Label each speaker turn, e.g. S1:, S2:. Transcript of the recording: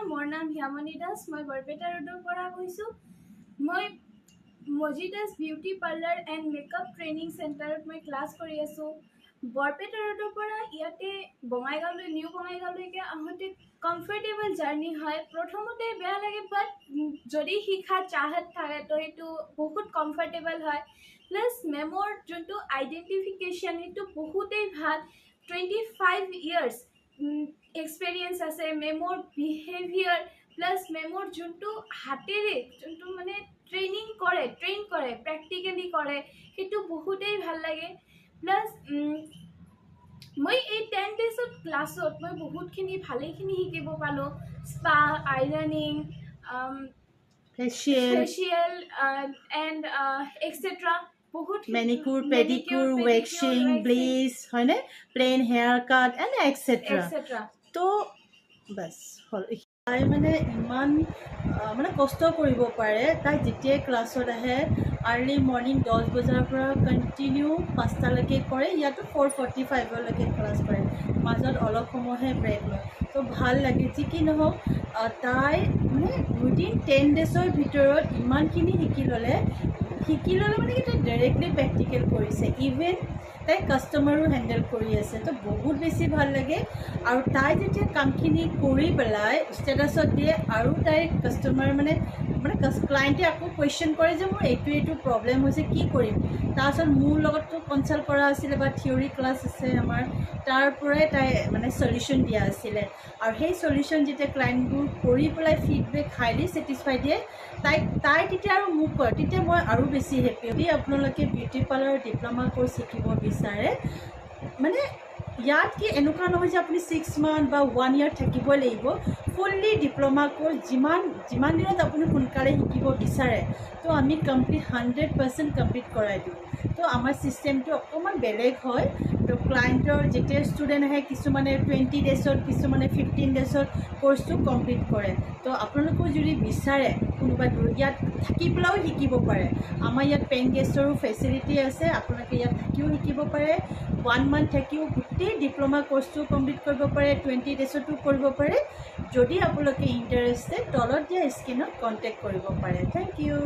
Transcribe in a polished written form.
S1: মোৰ নাম হিয়ামণি দাস। মই বৰপেটা ৰোডৰ পৰা কৈছোঁ। মই মজিদাছ beauty parlour and makeup training চেণ্টাৰত মই ক্লাছ কৰি আছোঁ। বৰপেটা ৰোডৰ পৰা ইয়াতে বঙাইগাঁৱলৈ নিউ বঙাইগাঁৱলৈকে আহোঁতে কমফৰ্টেবল জাৰ্ণি হয়। প্ৰথমতে বেয়া লাগে, বাট যদি শিক্ষা চাহত থাকে তো সেইটো বহুত কমফৰ্টেবল হয়। প্লাছ মেমৰ যোনটো আইডেণ্টিফিকেশ্যন সেইটো বহুতেই ভাল। 25 years এক্সপেৰিয়েঞ্চ আছে। মেমৰ বিহেভিয়াৰ প্লাছ মেমৰ যোনটো হাতেৰে যোনটো মানে ট্ৰেইন কৰে প্ৰেক্টিকেলি কৰে, সেইটো বহুতেই ভাল লাগে। প্লাছ মই এই 10 days ক্লাছত মই বহুতখিনি ভালেখিনি শিকিব পালোঁ। স্পা, আইৰনিং, ফেচিয়েল এণ্ড এক্সেট্ৰা বহুত
S2: মেনিকিউৰ, পেডিকিউৰ, ৱেক্সিং, ব্লিচ, হয়নে, plain hair cut and et cetera. তো বাছ হ'ল। তাই মানে ইমান মানে কষ্ট কৰিব পাৰে। তাই যেতিয়াই ক্লাছত আহে আৰ্লি মৰ্ণিং 10 বজাৰ পৰা কণ্টিনিউ 5টালৈকে কৰে। ইয়াতো 4:45লৈকে ক্লাছ কৰে, মাজত অলপ সময়হে ব্ৰেক লয়। তো ভাল লাগে। যি কি নহওক, তাই মানে উইদিন 10 days ভিতৰত ইমানখিনি শিকি ল'লে মানে কি তাই ডাইৰেক্টলি প্ৰেক্টিকেল কৰিছে। ইভেন তাই কাষ্টমাৰো হেণ্ডেল কৰি আছে। তো বহুত বেছি ভাল লাগে। আৰু তাই যেতিয়া কামখিনি কৰি পেলাই ষ্টেটাছত দিয়ে আৰু তাইৰ কাষ্টমাৰ মানে ক্লাইণ্টে আকৌ কুৱেশ্যন কৰে যে মোৰ এইটো প্ৰব্লেম হৈছে, কি কৰিম। তাৰপিছত মোৰ লগতো কনচাল্ট কৰা আছিলে বা থিয়ৰী ক্লাছ আছে আমাৰ, তাৰ পৰাই তাই মানে চলিউশ্যন দিয়া আছিলে। আৰু সেই চলিউশ্যন যেতিয়া ক্লাইণ্টবোৰ কৰি পেলাই ফিডবেক হাইলি ছেটিছফাই দিয়ে, তাই তেতিয়া আৰু মোক কয়, তেতিয়া মই আৰু বেছি হেপ্পী। যদি আপোনালোকে বিউটি পাৰ্লাৰৰ ডিপ্ল'মা কোৰ্চ শিকিব বিচাৰে, মানে ইয়াত কি এনেকুৱা নহয় যে আপুনি 6 months বা 1 year থাকিবই লাগিব। ফুল্লি ডিপ্ল'মা কোৰ্চ যিমান দিনত আপুনি সোনকালে শিকিব বিচাৰে, তো আমি 100% কমপ্লিট কৰাই দিওঁ। তো আমাৰ ছিষ্টেমটো অকণমান বেলেগ হয়। তো ক্লাইণ্টৰ যেতিয়া ষ্টুডেণ্ট আহে, কিছুমানে 20 days, কিছুমানে 15 days কোৰ্চটো কমপ্লিট কৰে। তো আপোনালোকেও যদি বিচাৰে কোনোবা ইয়াত থাকি পেলাইও শিকিব পাৰে। আমাৰ ইয়াত পেইং গেষ্টৰো ফেচিলিটি আছে। আপোনালোকে ইয়াত থাকিও শিকিব পাৰে। 1 month থাকিও গোটেই ডিপ্ল'মা কোৰ্চটো কমপ্লিট কৰিব পাৰে। 20 days কৰিব পাৰে। যদি আপোনালোকে ইণ্টাৰেষ্টেড, তলত দিয়া স্ক্ৰীনত কণ্টেক্ট কৰিব পাৰে। Thank U.